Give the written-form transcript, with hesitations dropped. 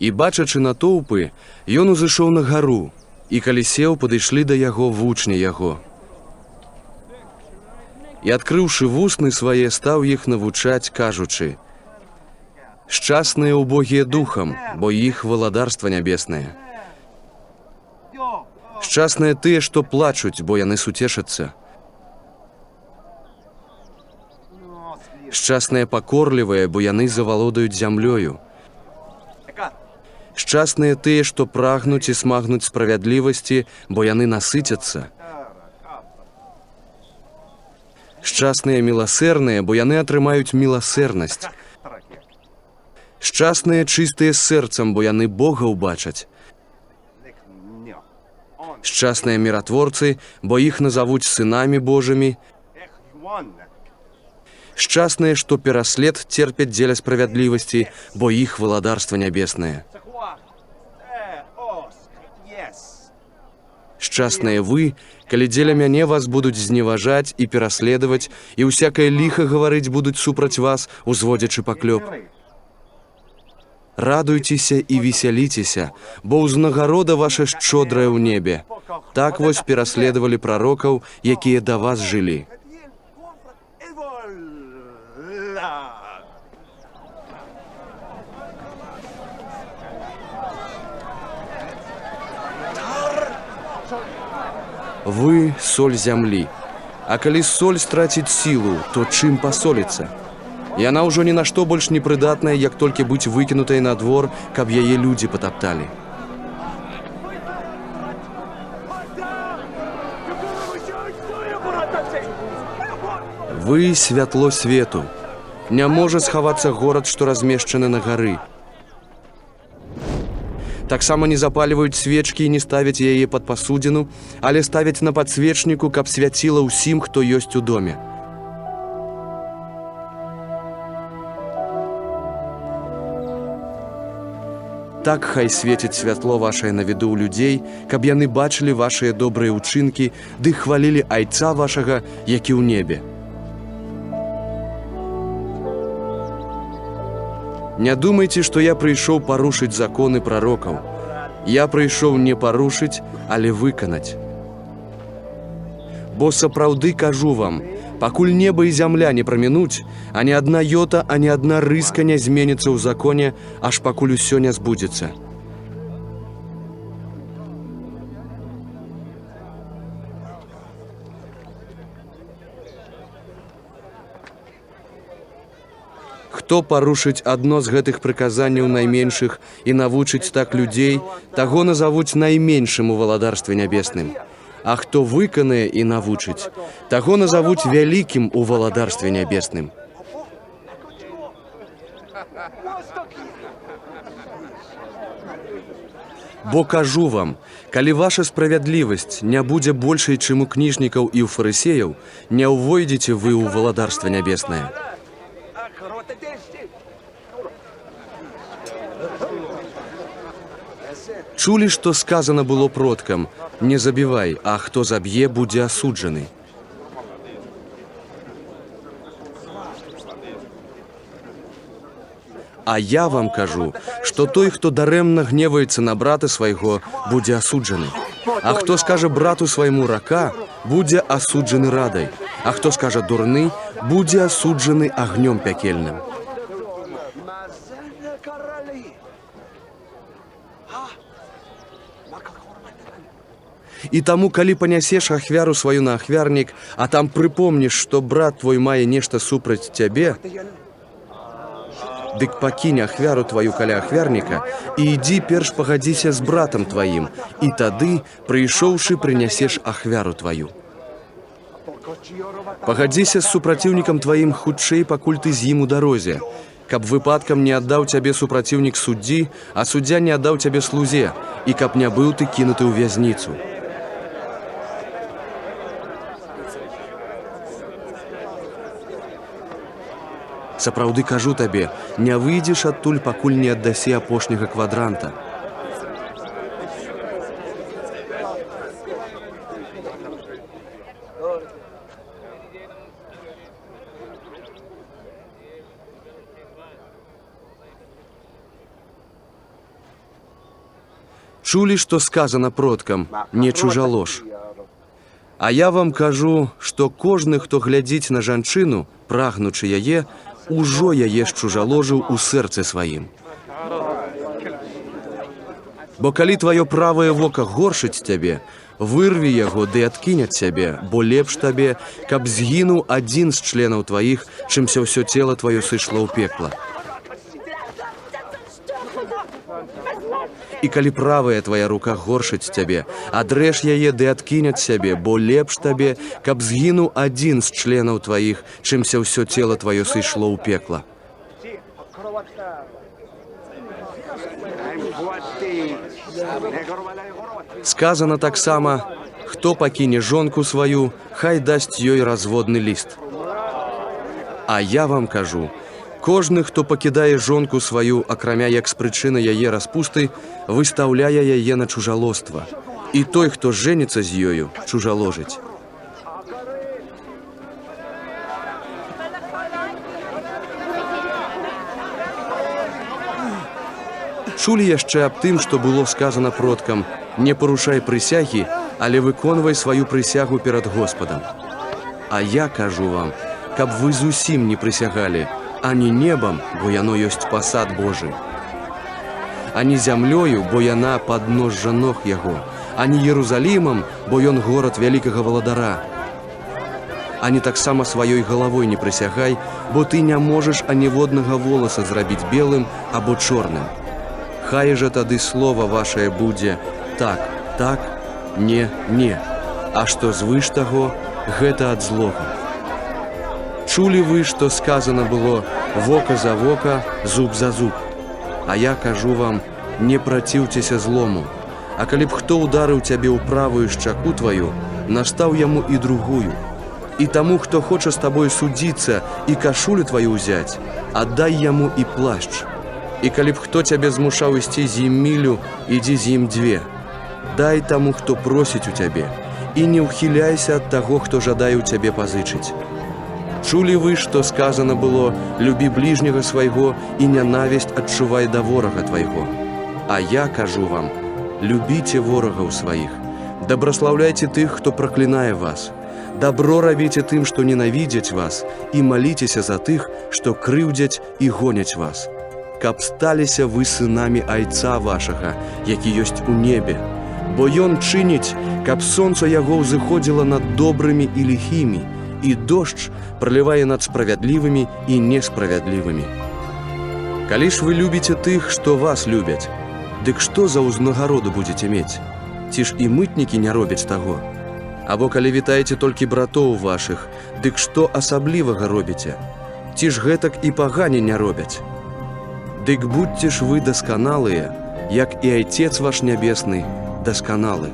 І, бачачы натоўпы, ён узышоў на гару, і калі сеў, падышлі да яго вучні яго. І, адкрыўшы вусны свае, стаў іх навучаць, кажучы: «Шчасныя убогія духам, бо іх валадарства нябеснае. Шчасныя тыя, што плачуць, бо яны суцешацца. Шчасныя пакорлівыя, бо яны завалодаюць зямлёю. Шчасныя тыя, што прагнуць і смагнуць справядлівасці, бо яны насыцяцца. Шчасныя міласэрныя, бо яны атрымаюць міласэрнасць. Шчасныя чыстыя сэрцам, бо яны Бога ўбачаць. Шчасныя міратворцы, бо іх назавуць сынамі Божымі. Шчасныя, што пераслед церпяць дзеля справядлівасці, бо іх валадарства нябеснае. Шчасныя вы, калі дзеля мяне вас будуць зневажаць і пераследаваць, і ўсякае ліха гаварыць будуць супраць вас, узводзячы паклёп. Радуйцеся і весяліцеся, бо ўзнагарода ваша шчодрая ў небе. Так вось пераследавалі прарокаў, якія да вас жылі. Вы соль зямлі. А калі соль страціць сілу, то чым пасоліцца? Яна ўжо ні на што больш не прыдатная, як толькі быць выкінутай на двор, каб яе людзі патапталі. Вы святло свету. Не можа схавацца горад, што размешчаны на гары. Таксама не запальваюць свечкі і не ставяць яе пад пасудзіну, але ставяць на падсвечніку, каб свяціла ўсім, хто ёсць у доме. Так хай свеціць святло вашае на віду ў людзей, каб яны бачылі вашыя добрыя ўчынкі, ды хвалілі Айца вашага, які ў небе. Не думайце, што я прыйшоў парушыць законы прарокаў. Я прыйшоў не парушыць, але выканаць. Бо сапраўды кажу вам, пакуль неба і зямля не прамінуць, ані адна йота, ані адна рыска не зменіцца ў законе, аж пакуль усё не збудзецца. Хто парушыць адно з гэтых прыказанняў найменшых і навучыць так людзей, таго назавуць найменшым у валадарстве нябесным. А хто выканае і навучыць, таго назавуць вялікім у валадарстве нябесным. Бо кажу вам, калі ваша справядлівасць не будзе большай, чым у кніжнікаў і ў фарысеяў, не ўвойдзеце вы ў валадарства нябеснае. Чулі, што сказана было продкам: не забівай, а хто заб'е, будзе асуджаны. А я вам кажу, што той, хто дарэмна гневаецца на брата свайго, будзе асуджаны. А хто скажа брату свайму рака, будзе асуджаны радай. А хто скажа дурны, будзе асуджаны агнём пякельным. І таму, калі панясеш ахвяру сваю на ахвярнік, а там прыпомніш, што брат твой мае нешта супраць цябе, дык пакінь ахвяру тваю каля ахвярніка і ідзі перш пагадзіся з братам тваім, і тады, прыйшоўшы, прынясеш ахвяру тваю. Пагадзіся з супраціўнікам тваім хутчэй, пакуль ты з ім у дарозе, каб выпадкам не аддаў цябе супраціўнік суддзі, а суддзя не аддаў цябе слузе, і каб не быў ты кінуты ў вязніцу. Сапраўды кажу табе, не выйдзеш адтуль, пакуль не аддасі апошняга квадранта. Чулі, што сказана продкам, не чужалож. А я вам кажу, што кожны, хто глядзіць на жанчыну, прагнучы яе, ужо яе ж чужаложыў у сэрцы сваім. Бо калі тваё правае вока горшыць цябе, вырві яго ды адкінь ад цябе, бо лепш табе, каб згінуў адзін з членаў тваіх, чымся ўсё цела тваё сышло ў пекла. І калі правая твая рука горшыць цябе, адрэж яе ды адкінь ад сябе, бо лепш табе, каб згінуў адзін з членаў тваіх, чымся ўсё цела тваё сышло ў пекла. Сказано таксама, хто пакіне жонку сваю, хай дасць ёй разводны ліст. А я вам кажу, кожны, хто пакідае жонку сваю, акрамя як з прычыны яе распусты, выстаўляе яе на чужалоства. І той, хто жэніцца з ёю, чужаложыць. Чулі яшчэ аб тым, што было сказана продкам: не парушай прысягі, але выконвай сваю прысягу перад Господам. А я кажу вам, каб вы зусім не прысягалі, ані небам, бо яно ёсць пасад Божы, ані зямлёю, бо яна падножжа ног яго, ані Єрусалімам, бо ён горад вялікага валадара, ані таксама сваёй галавой не прысягай, бо ты не можаш аніводнага воласа зрабіць белым або чорным. Хай жа тады слова вашае будзе так, так, не, не, а што звыш таго, гэта ад злога. Чулі вы, што сказана было: вока за вока, зуб за зуб. А я кажу вам, не праціўцеся злому. А калі б хто ударыў цябе ў правую шчаку тваю, настаў яму і другую. І таму, хто хоча з табой судзіцца і кашулю тваю ўзяць, аддай яму і плашч. І калі б хто цябе змушаў ісці з ім мілю, ідзі з ім 2. Дай таму, хто просіць у цябе, і не ўхіляйся ад таго, хто жадае ў цябе пазычыць. Чулі вы, што сказана было: любі бліжняга свайго і нянавісць адчувай да ворага твайго. А я кажу вам, любіце ворагаў сваіх, дабраслаўляйце тых, хто праклінае вас, дабро рабіце тым, што ненавідзяць вас, і маліцеся за тых, што крыўдзяць і гоняць вас, каб сталіся вы сынамі Айца вашага, які ёсць у небе, бо ён чыніць, каб сонца яго ўзыходзіла над добрымі і ліхімі, і дождж пралівае над справядлівымі і несправядлівымі. Калі ж вы любіце тых, што вас любяць, дык што за ўзнагароду будзеце мець? Ці ж і мытнікі не робяць таго? Або калі вітаеце толькі братоў вашых, дык што асаблівага робіце? Ці ж гэтак і пагане не робяць? Дык будьце ж вы дасканалыя, як і Айцец ваш нябесны дасканалы.